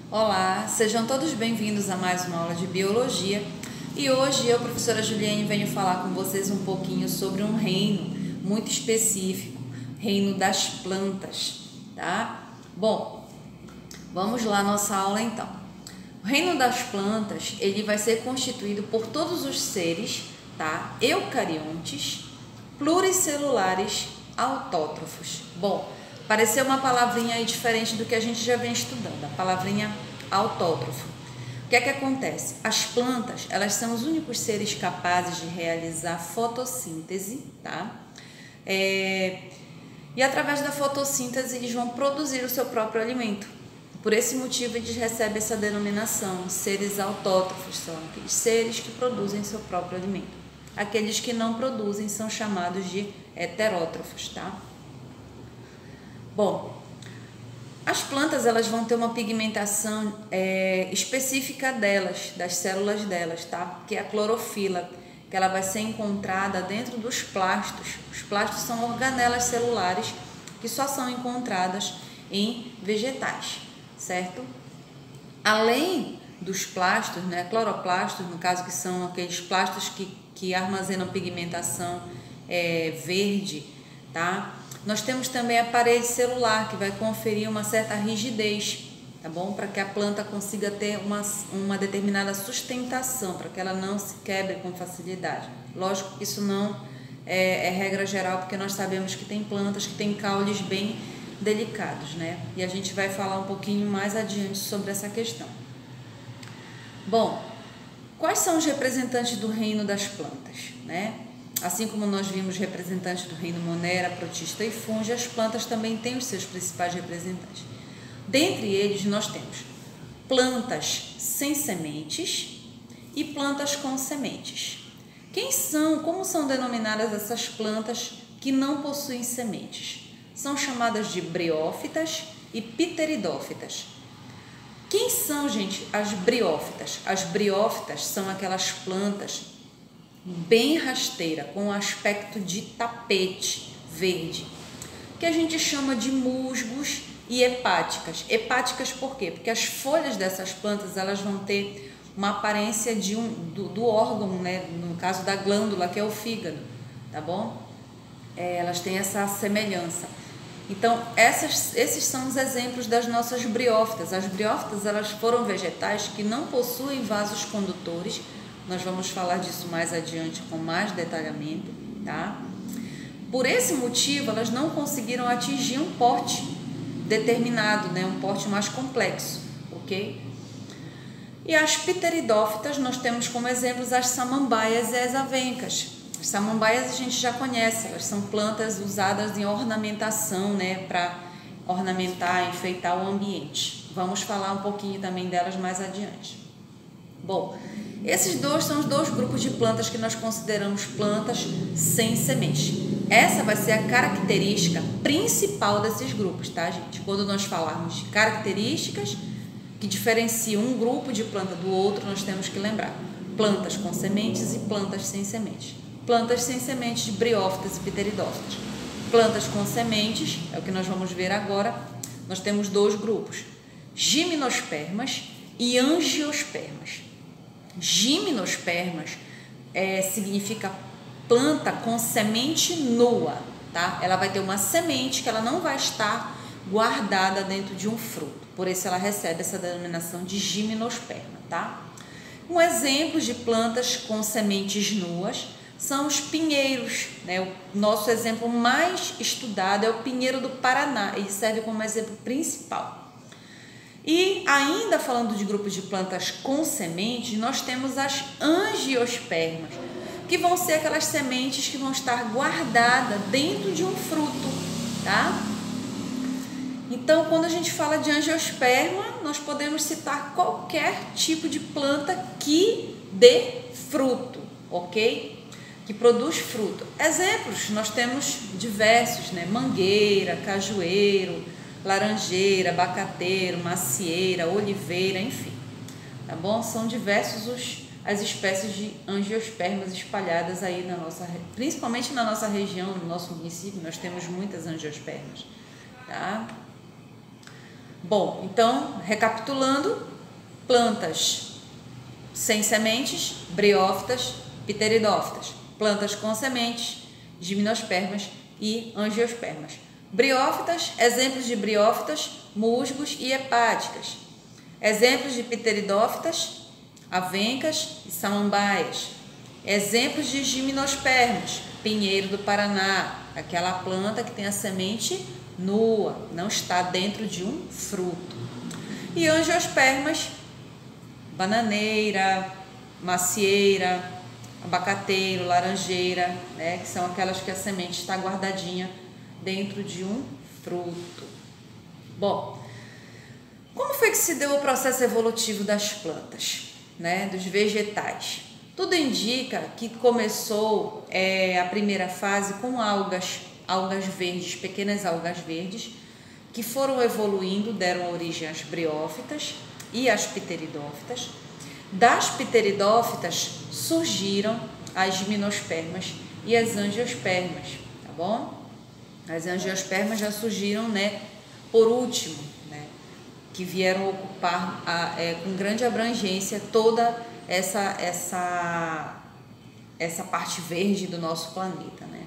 Olá, sejam todos bem-vindos a mais uma aula de Biologia e hoje eu, professora Juliane, venho falar com vocês um pouquinho sobre um reino muito específico, reino das plantas, tá? Bom, vamos lá nossa aula então. O reino das plantas, ele vai ser constituído por todos os seres, tá? Eucariontes, pluricelulares, autótrofos. Bom, pareceu uma palavrinha aí diferente do que a gente já vem estudando, a palavrinha autótrofo. O que é que acontece? As plantas, elas são os únicos seres capazes de realizar fotossíntese, tá? E através da fotossíntese eles vão produzir o seu próprio alimento. Por esse motivo eles recebem essa denominação, seres autótrofos, são aqueles seres que produzem seu próprio alimento. Aqueles que não produzem são chamados de heterótrofos, tá? Bom, as plantas elas vão ter uma pigmentação específica delas, das células delas, tá? Que é a clorofila, que ela vai ser encontrada dentro dos plastos. Os plastos são organelas celulares que só são encontradas em vegetais, certo? Além dos plastos, né, cloroplastos, no caso que são aqueles plastos que armazenam pigmentação verde, tá? Nós temos também a parede celular, que vai conferir uma certa rigidez, tá bom? Para que a planta consiga ter uma determinada sustentação, para que ela não se quebre com facilidade. Lógico que isso não é regra geral, porque nós sabemos que tem plantas que têm caules bem delicados, né? E a gente vai falar um pouquinho mais adiante sobre essa questão. Bom, quais são os representantes do reino das plantas, né? Assim como nós vimos representantes do reino Monera, Protista e Fungi, as plantas também têm os seus principais representantes. Dentre eles nós temos plantas sem sementes e plantas com sementes. Como são denominadas essas plantas que não possuem sementes? São chamadas de briófitas e pteridófitas. Quem são, gente, as briófitas? As briófitas são aquelas plantas bem rasteira, com aspecto de tapete verde, que a gente chama de musgos e hepáticas. Hepáticas por quê? Porque as folhas dessas plantas elas vão ter uma aparência do órgão, né? No caso da glândula, que é o fígado, tá bom? Elas têm essa semelhança. Então, esses são os exemplos das nossas briófitas. As briófitas elas foram vegetais que não possuem vasos condutores. Nós vamos falar disso mais adiante com mais detalhamento, tá? Por esse motivo, elas não conseguiram atingir um porte determinado, né? Um porte mais complexo, ok? E as pteridófitas, nós temos como exemplos as samambaias e as avencas. As samambaias a gente já conhece, elas são plantas usadas em ornamentação, né? Para ornamentar, enfeitar o ambiente. Vamos falar um pouquinho também delas mais adiante. Bom, esses dois são os dois grupos de plantas que nós consideramos plantas sem semente. Essa vai ser a característica principal desses grupos, tá, gente? Quando nós falarmos de características que diferenciam um grupo de planta do outro, nós temos que lembrar plantas com sementes e plantas sem sementes. Plantas sem sementes, briófitas e pteridófitas. Plantas com sementes, é o que nós vamos ver agora, nós temos dois grupos, gimnospermas e angiospermas. Gimnospermas significa planta com semente nua, tá? Ela vai ter uma semente que ela não vai estar guardada dentro de um fruto, por isso ela recebe essa denominação de gimnosperma, tá? Um exemplo de plantas com sementes nuas são os pinheiros, né? O nosso exemplo mais estudado é o pinheiro do Paraná, ele serve como exemplo principal. E ainda falando de grupos de plantas com sementes, nós temos as angiospermas, que vão ser aquelas sementes que vão estar guardadas dentro de um fruto, tá? Então, quando a gente fala de angiosperma, nós podemos citar qualquer tipo de planta que dê fruto, ok? Que produz fruto. Exemplos, nós temos diversos, né? Mangueira, cajueiro, laranjeira, abacateiro, macieira, oliveira, enfim, tá bom? São diversos as espécies de angiospermas espalhadas aí principalmente na nossa região, no nosso município, nós temos muitas angiospermas, tá? Bom, então, recapitulando, plantas sem sementes, briófitas, pteridófitas. Plantas com sementes, gimnospermas e angiospermas. Briófitas, exemplos de briófitas, musgos e hepáticas. Exemplos de pteridófitas, avencas e samambaias. Exemplos de gimnospermas, pinheiro do Paraná, aquela planta que tem a semente nua, não está dentro de um fruto. E angiospermas, bananeira, macieira, abacateiro, laranjeira, né, que são aquelas que a semente está guardadinha dentro de um fruto. Bom, como foi que se deu o processo evolutivo das plantas, né, dos vegetais? Tudo indica que começou a primeira fase com algas verdes, pequenas algas verdes, que foram evoluindo, deram origem às briófitas e às pteridófitas. Das pteridófitas surgiram as gimnospermas e as angiospermas, tá bom? As angiospermas já surgiram, né, por último, né, que vieram ocupar com grande abrangência toda essa parte verde do nosso planeta, né?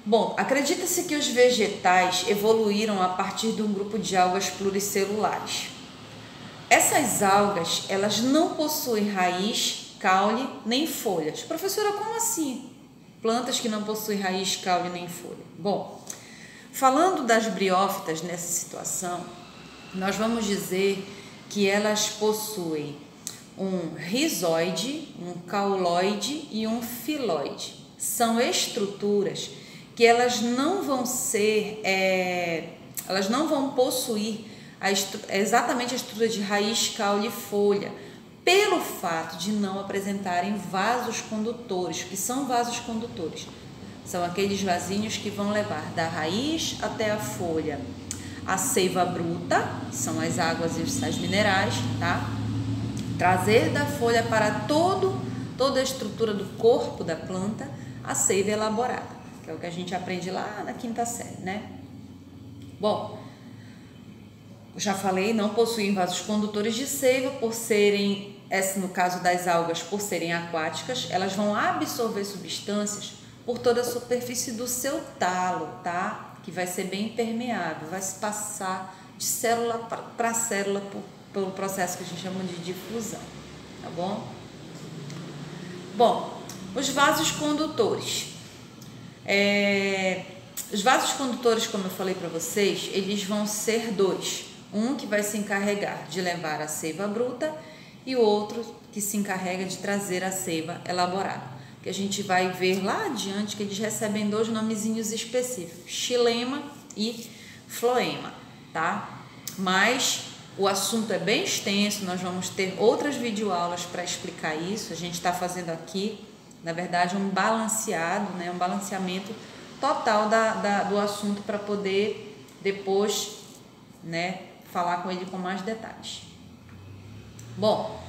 Bom, acredita-se que os vegetais evoluíram a partir de um grupo de algas pluricelulares. Essas algas, elas não possuem raiz, caule, nem folhas. Professora, como assim? Plantas que não possuem raiz, caule, nem folha. Bom, falando das briófitas nessa situação, nós vamos dizer que elas possuem um rizoide, um cauloide e um filoide. São estruturas que elas não vão possuir exatamente a estrutura de raiz, caule e folha, pelo fato de não apresentarem vasos condutores. O que são vasos condutores? São aqueles vasinhos que vão levar da raiz até a folha a seiva bruta, são as águas e os sais minerais, tá? Trazer da folha para toda a estrutura do corpo da planta a seiva elaborada, que é o que a gente aprende lá na 5ª série, né? Bom, já falei, não possuem vasos condutores de seiva por serem, no caso das algas, por serem aquáticas, elas vão absorver substâncias por toda a superfície do seu talo, tá? Que vai ser bem permeável, vai se passar de célula para célula pelo processo que a gente chama de difusão, tá bom? Bom, os vasos condutores. Os vasos condutores, como eu falei para vocês, eles vão ser dois. Um que vai se encarregar de levar a seiva bruta e o outro que se encarrega de trazer a seiva elaborada. Que a gente vai ver lá adiante que eles recebem dois nomezinhos específicos, xilema e floema, tá? Mas o assunto é bem extenso, nós vamos ter outras videoaulas para explicar isso. A gente está fazendo aqui, na verdade, um balanceado, né? Um balanceamento total do assunto para poder depois, né, falar com ele com mais detalhes. Bom,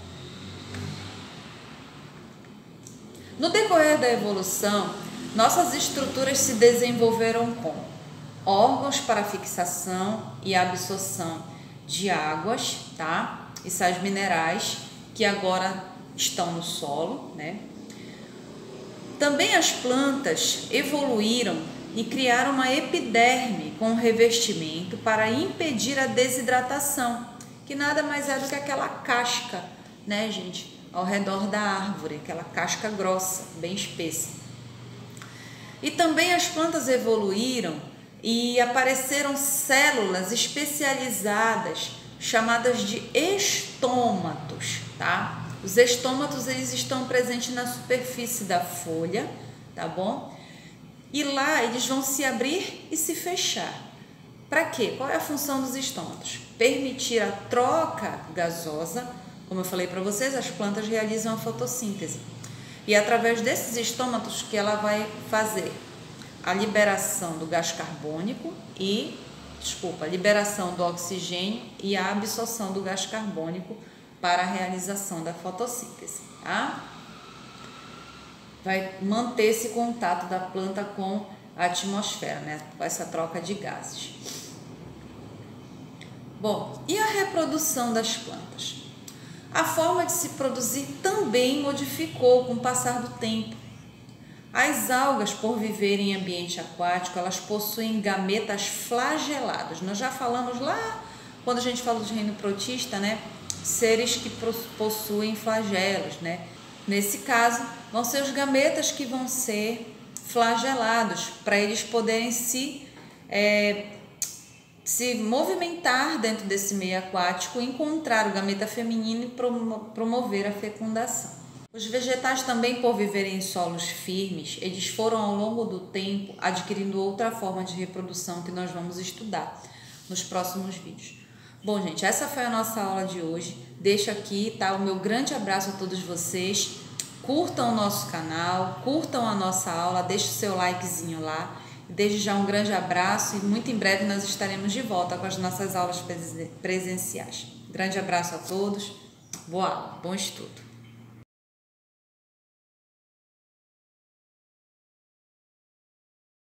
no decorrer da evolução, nossas estruturas se desenvolveram com órgãos para fixação e absorção de águas, tá? E sais minerais que agora estão no solo, né? Também as plantas evoluíram e criaram uma epiderme com revestimento para impedir a desidratação, que nada mais é do que aquela casca, né, gente, ao redor da árvore, aquela casca grossa, bem espessa. E também as plantas evoluíram e apareceram células especializadas chamadas de estômatos, tá? Os estômatos, eles estão presentes na superfície da folha, tá bom? E lá eles vão se abrir e se fechar. Para quê? Qual é a função dos estômatos? Permitir a troca gasosa. Como eu falei para vocês, as plantas realizam a fotossíntese. E é através desses estômatos que ela vai fazer a liberação do gás carbônico a liberação do oxigênio e a absorção do gás carbônico para a realização da fotossíntese, tá? Vai manter esse contato da planta com a atmosfera, né? Com essa troca de gases. Bom, e a reprodução das plantas? A forma de se produzir também modificou com o passar do tempo. As algas, por viverem em ambiente aquático, elas possuem gametas flagelados. Nós já falamos lá, quando a gente falou de reino protista, né? Seres que possuem flagelos, né? Nesse caso, vão ser os gametas que vão ser flagelados, para eles poderem se movimentar dentro desse meio aquático, encontrar o gameta feminino e promover a fecundação. Os vegetais também, por viverem em solos firmes, eles foram ao longo do tempo adquirindo outra forma de reprodução que nós vamos estudar nos próximos vídeos. Bom, gente, essa foi a nossa aula de hoje. Deixo aqui, tá, o meu grande abraço a todos vocês. Curtam o nosso canal, curtam a nossa aula, deixe o seu likezinho lá. Desde já um grande abraço e muito em breve nós estaremos de volta com as nossas aulas presenciais. Grande abraço a todos, boa aula, bom estudo.